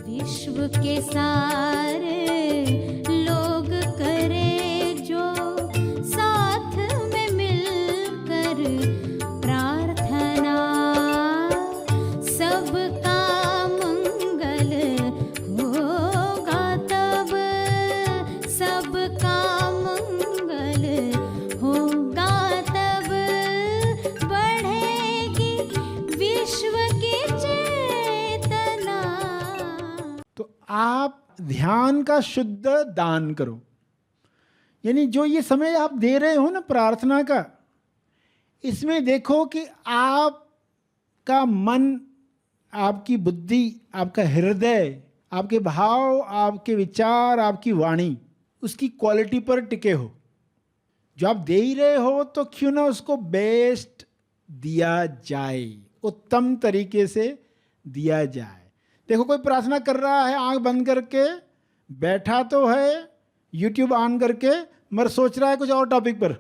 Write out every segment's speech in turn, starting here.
विश्व के सारे लोग करे जो साथ में मिलकर प्रार्थना, सबका मंगल होगा तब, सबका मंगल होगा तब, बढ़ेगी विश्व की चेतना। तो आप ध्यान का शुद्ध दान करो, यानी जो ये समय आप दे रहे हो ना प्रार्थना का, इसमें देखो कि आपका मन, आपकी बुद्धि, आपका हृदय, आपके भाव, आपके विचार, आपकी वाणी उसकी क्वालिटी पर टिके हो। जो आप दे ही रहे हो तो क्यों ना उसको बेस्ट दिया जाए, उत्तम तरीके से दिया जाए। देखो कोई प्रार्थना कर रहा है आंख बंद करके, बैठा तो है यूट्यूब ऑन करके, मगर सोच रहा है कुछ और टॉपिक पर।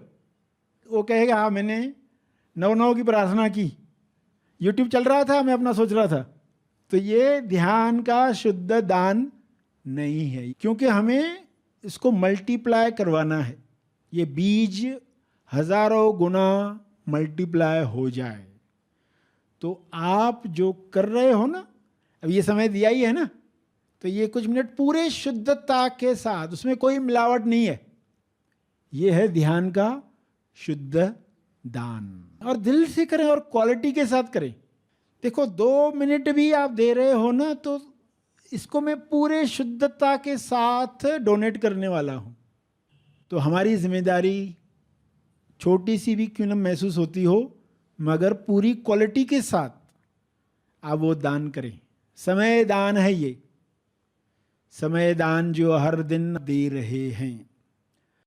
वो कहेगा हाँ मैंने 9 की प्रार्थना की, यूट्यूब चल रहा था, मैं अपना सोच रहा था। तो ये ध्यान का शुद्ध दान नहीं है, क्योंकि हमें इसको मल्टीप्लाई करवाना है, ये बीज हजारों गुना मल्टीप्लाई हो जाए। तो आप जो कर रहे हो ना, अब ये समय दिया ही है ना, तो ये कुछ मिनट पूरे शुद्धता के साथ, उसमें कोई मिलावट नहीं है, ये है ध्यान का शुद्ध दान। और दिल से करें और क्वालिटी के साथ करें। देखो 2 मिनट भी आप दे रहे हो ना, तो इसको मैं पूरे शुद्धता के साथ डोनेट करने वाला हूँ। तो हमारी जिम्मेदारी छोटी सी भी क्यों न महसूस होती हो, मगर पूरी क्वालिटी के साथ आप वो दान करें। समय दान है ये, समय दान जो हर दिन दे रहे हैं।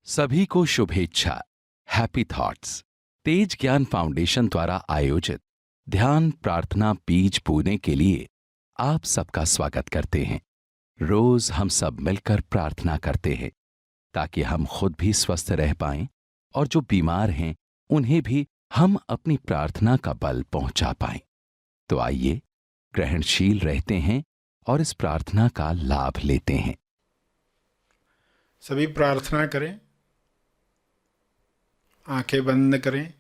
सभी को शुभेच्छा। हैप्पी थॉट्स तेज ज्ञान फाउंडेशन द्वारा आयोजित ध्यान प्रार्थना बीज बोने के लिए आप सबका स्वागत करते हैं। रोज हम सब मिलकर प्रार्थना करते हैं ताकि हम खुद भी स्वस्थ रह पाएं और जो बीमार हैं उन्हें भी हम अपनी प्रार्थना का बल पहुंचा पाएं। तो आइए ग्रहणशील रहते हैं और इस प्रार्थना का लाभ लेते हैं। सभी प्रार्थना करें, आंखें बंद करें।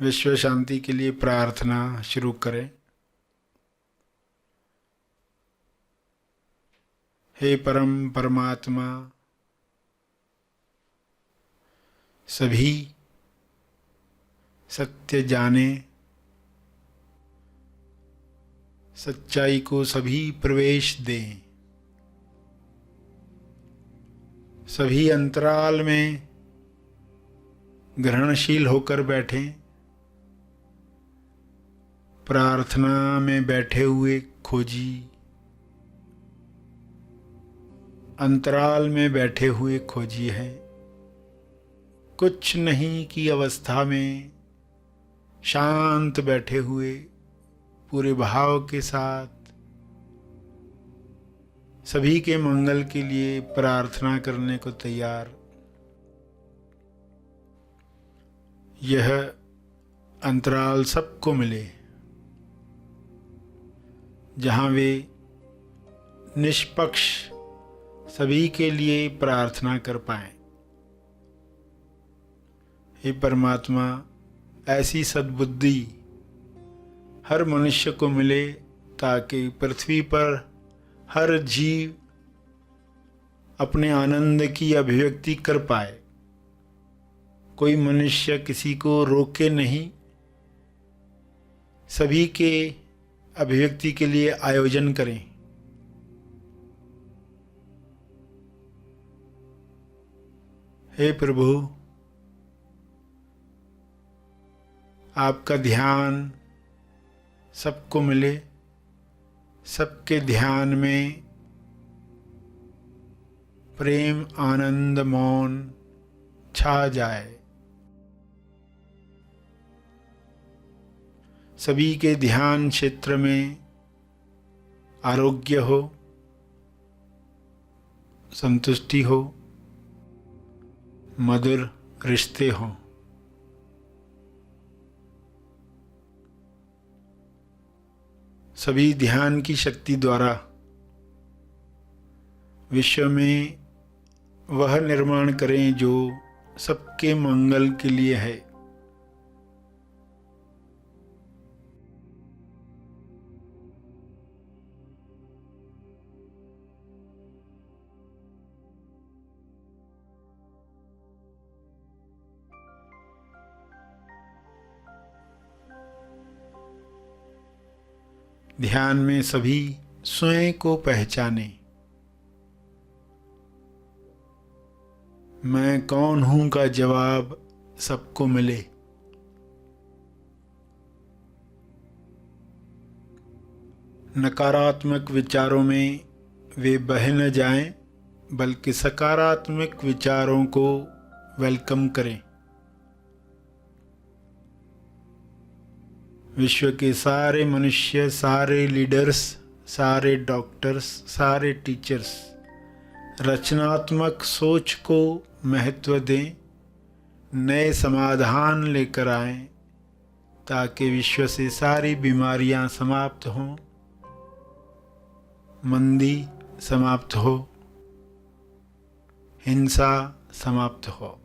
विश्व शांति के लिए प्रार्थना शुरू करें। हे परम परमात्मा, सभी सत्य जाने, सच्चाई को सभी प्रवेश दें। सभी अंतराल में ग्रहणशील होकर बैठें। प्रार्थना में बैठे हुए खोजी, अंतराल में बैठे हुए खोजी हैं। कुछ नहीं की अवस्था में शांत बैठे हुए पूरे भाव के साथ सभी के मंगल के लिए प्रार्थना करने को तैयार। यह अंतराल सबको मिले जहाँ वे निष्पक्ष सभी के लिए प्रार्थना कर पाएं। हे परमात्मा, ऐसी सद्बुद्धि हर मनुष्य को मिले ताकि पृथ्वी पर हर जीव अपने आनंद की अभिव्यक्ति कर पाए। कोई मनुष्य किसी को रोके नहीं, सभी के अभिव्यक्ति के लिए आयोजन करें। हे प्रभु, आपका ध्यान सबको मिले, सबके ध्यान में प्रेम, आनंद, मौन छा जाए। सभी के ध्यान क्षेत्र में आरोग्य हो, संतुष्टि हो, मधुर रिश्ते हों। सभी ध्यान की शक्ति द्वारा विश्व में वह निर्माण करें जो सबके मंगल के लिए है। ध्यान में सभी स्वयं को पहचाने। मैं कौन हूं का जवाब सबको मिले। नकारात्मक विचारों में वे बह न जाएं, बल्कि सकारात्मक विचारों को वेलकम करें। विश्व के सारे मनुष्य, सारे लीडर्स, सारे डॉक्टर्स, सारे टीचर्स रचनात्मक सोच को महत्व दें, नए समाधान लेकर आएं, ताकि विश्व से सारी बीमारियां समाप्त हों, मंदी समाप्त हो, हिंसा समाप्त हो।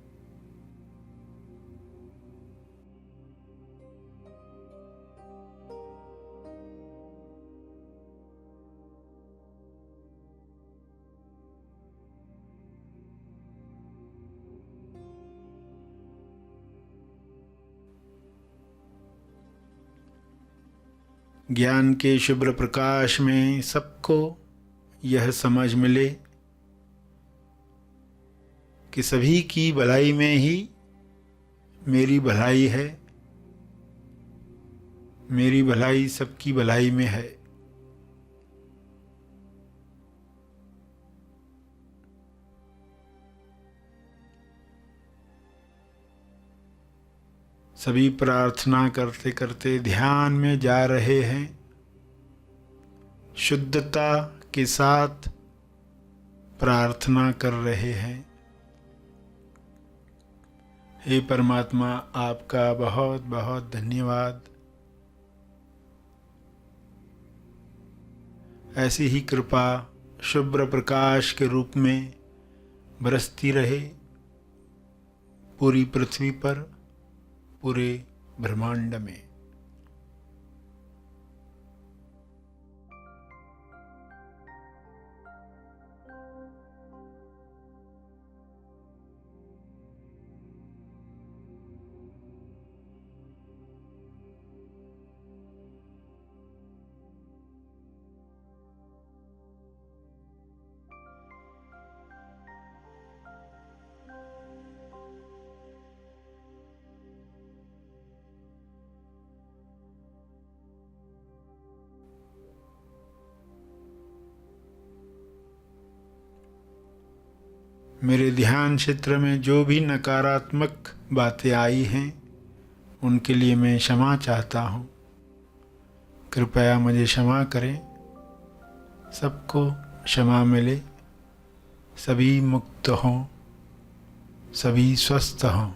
ज्ञान के शुभ्र प्रकाश में सबको यह समझ मिले कि सभी की भलाई में ही मेरी भलाई है, मेरी भलाई सबकी भलाई में है। सभी प्रार्थना करते करते ध्यान में जा रहे हैं, शुद्धता के साथ प्रार्थना कर रहे हैं। हे परमात्मा, आपका बहुत बहुत धन्यवाद। ऐसी ही कृपा शुभ्र प्रकाश के रूप में बरसती रहे पूरी पृथ्वी पर, पूरे ब्रह्मांड में। मेरे ध्यान क्षेत्र में जो भी नकारात्मक बातें आई हैं, उनके लिए मैं क्षमा चाहता हूँ। कृपया मुझे क्षमा करें। सबको क्षमा मिले, सभी मुक्त हों, सभी स्वस्थ हों।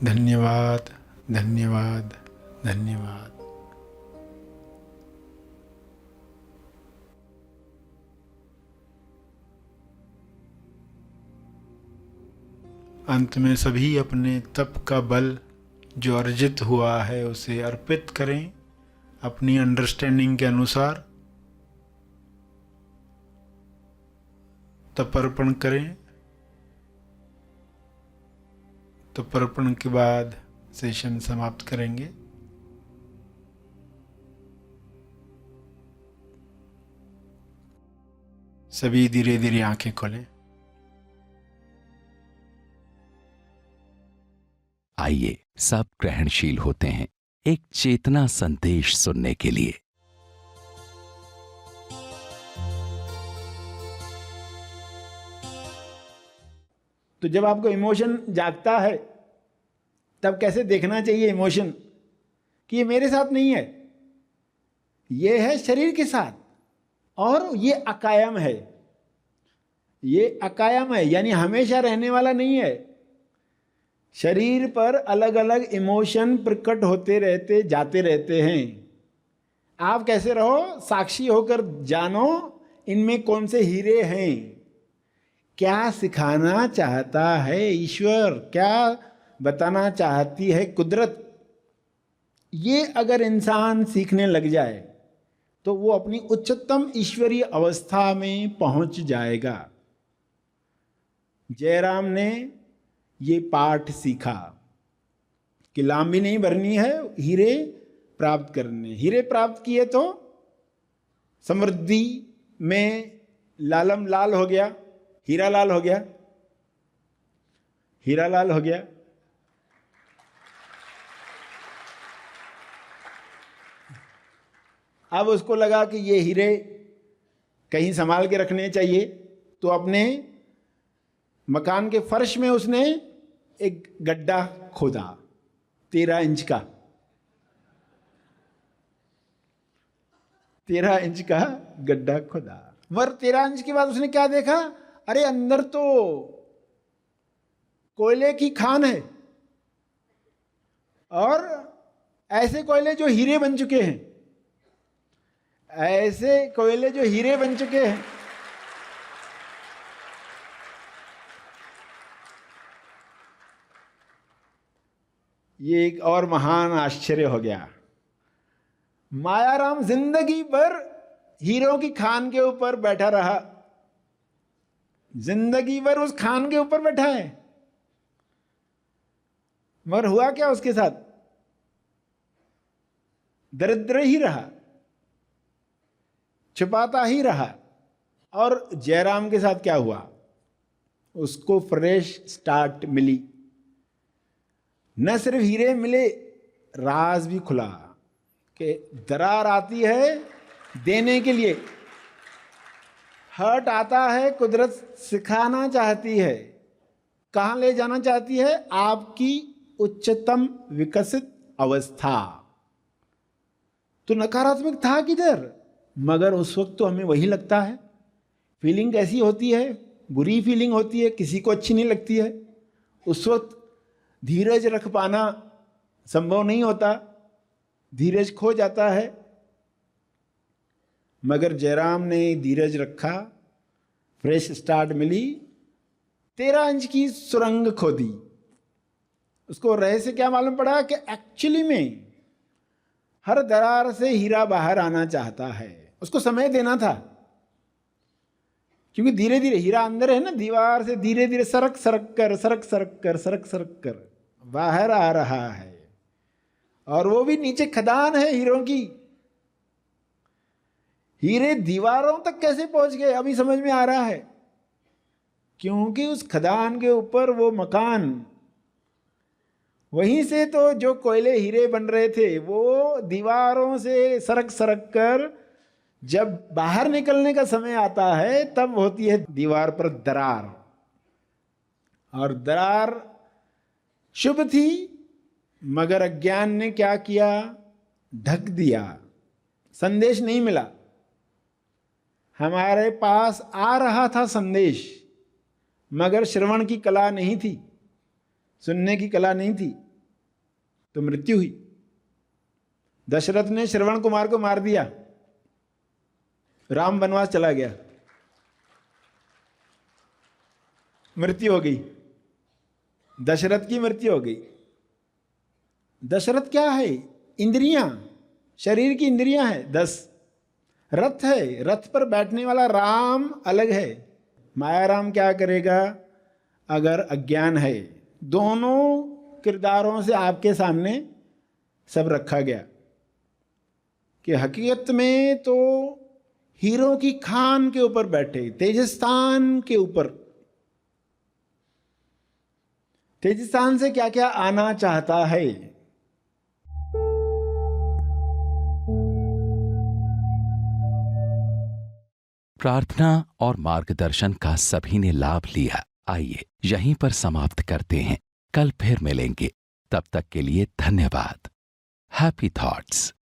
धन्यवाद, धन्यवाद, धन्यवाद। अंत में सभी अपने तप का बल जो अर्जित हुआ है उसे अर्पित करें अपनी अंडरस्टैंडिंग के अनुसार। तपर्पण करें। तपर्पण के बाद सेशन समाप्त करेंगे। सभी धीरे धीरे आंखें खोलें। आइए सब ग्रहणशील होते हैं एक चेतना संदेश सुनने के लिए। तो जब आपको इमोशन जागता है तब कैसे देखना चाहिए इमोशन कि ये मेरे साथ नहीं है, ये है शरीर के साथ, और ये अकायम है। ये अकायम है यानी हमेशा रहने वाला नहीं है। शरीर पर अलग अलग इमोशन प्रकट होते रहते जाते रहते हैं। आप कैसे रहो, साक्षी होकर जानो इनमें कौन से हीरे हैं, क्या सिखाना चाहता है ईश्वर, क्या बताना चाहती है कुदरत। ये अगर इंसान सीखने लग जाए तो वो अपनी उच्चतम ईश्वरीय अवस्था में पहुंच जाएगा। जयराम ने ये पाठ सीखा कि लांबी नहीं भरनी है, हीरे प्राप्त करने। हीरे प्राप्त किए तो समृद्धि में लालम लाल हो गया, हीरा लाल हो गया, हीरा लाल हो गया। अब उसको लगा कि ये हीरे कहीं संभाल के रखने चाहिए, तो अपने मकान के फर्श में उसने एक गड्ढा खोदा 13 इंच का, 13 इंच का गड्ढा खोदा। मगर 13 इंच के बाद उसने क्या देखा, अरे अंदर तो कोयले की खान है, और ऐसे कोयले जो हीरे बन चुके हैं, ऐसे कोयले जो हीरे बन चुके हैं। ये एक और महान आश्चर्य हो गया। मायाराम जिंदगी भर हीरों की खान के ऊपर बैठा रहा, जिंदगी भर उस खान के ऊपर बैठा है, मगर हुआ क्या उसके साथ, दरिद्र ही रहा, छुपाता ही रहा। और जयराम के साथ क्या हुआ, उसको फ्रेश स्टार्ट मिली। न सिर्फ हीरे मिले, राज भी खुला कि दरार आती है देने के लिए, हर्ट आता है, कुदरत सिखाना चाहती है। कहाँ ले जाना चाहती है, आपकी उच्चतम विकसित अवस्था। तो नकारात्मक था किधर, मगर उस वक्त तो हमें वही लगता है। फीलिंग कैसी होती है, बुरी फीलिंग होती है, किसी को अच्छी नहीं लगती है। उस वक्त धीरज रख पाना संभव नहीं होता, धीरज खो जाता है। मगर जयराम ने धीरज रखा, फ्रेश स्टार्ट मिली, 13 इंच की सुरंग खोदी। उसको रहस्य क्या मालूम पड़ा कि एक्चुअली में हर दरार से हीरा बाहर आना चाहता है। उसको समय देना था, क्योंकि धीरे धीरे हीरा अंदर है ना, दीवार से धीरे धीरे सरक सरक कर सरक सरक कर सरक सरक कर बाहर आ रहा है। और वो भी नीचे खदान है हीरों की। हीरे दीवारों तक कैसे पहुंच गए अभी समझ में आ रहा है, क्योंकि उस खदान के ऊपर वो मकान, वहीं से तो जो कोयले हीरे बन रहे थे वो दीवारों से सरक सरक कर जब बाहर निकलने का समय आता है तब होती है दीवार पर दरार। और दरार शुभ थी, मगर अज्ञान ने क्या किया, ढक दिया, संदेश नहीं मिला। हमारे पास आ रहा था संदेश, मगर श्रवण की कला नहीं थी, सुनने की कला नहीं थी, तो मृत्यु हुई। दशरथ ने श्रवण कुमार को मार दिया, राम वनवास चला गया, मृत्यु हो गई, दशरथ की मृत्यु हो गई। दशरथ क्या है, इंद्रियां, शरीर की इंद्रियां हैं 10, रथ है, रथ पर बैठने वाला राम अलग है। मायाराम क्या करेगा अगर अज्ञान है। दोनों किरदारों से आपके सामने सब रखा गया कि हकीकत में तो हीरो की खान के ऊपर बैठे, तेजस्थान के ऊपर। तेजस्थान से क्या क्या आना चाहता है। प्रार्थना और मार्गदर्शन का सभी ने लाभ लिया। आइए यहीं पर समाप्त करते हैं, कल फिर मिलेंगे। तब तक के लिए धन्यवाद। Happy thoughts.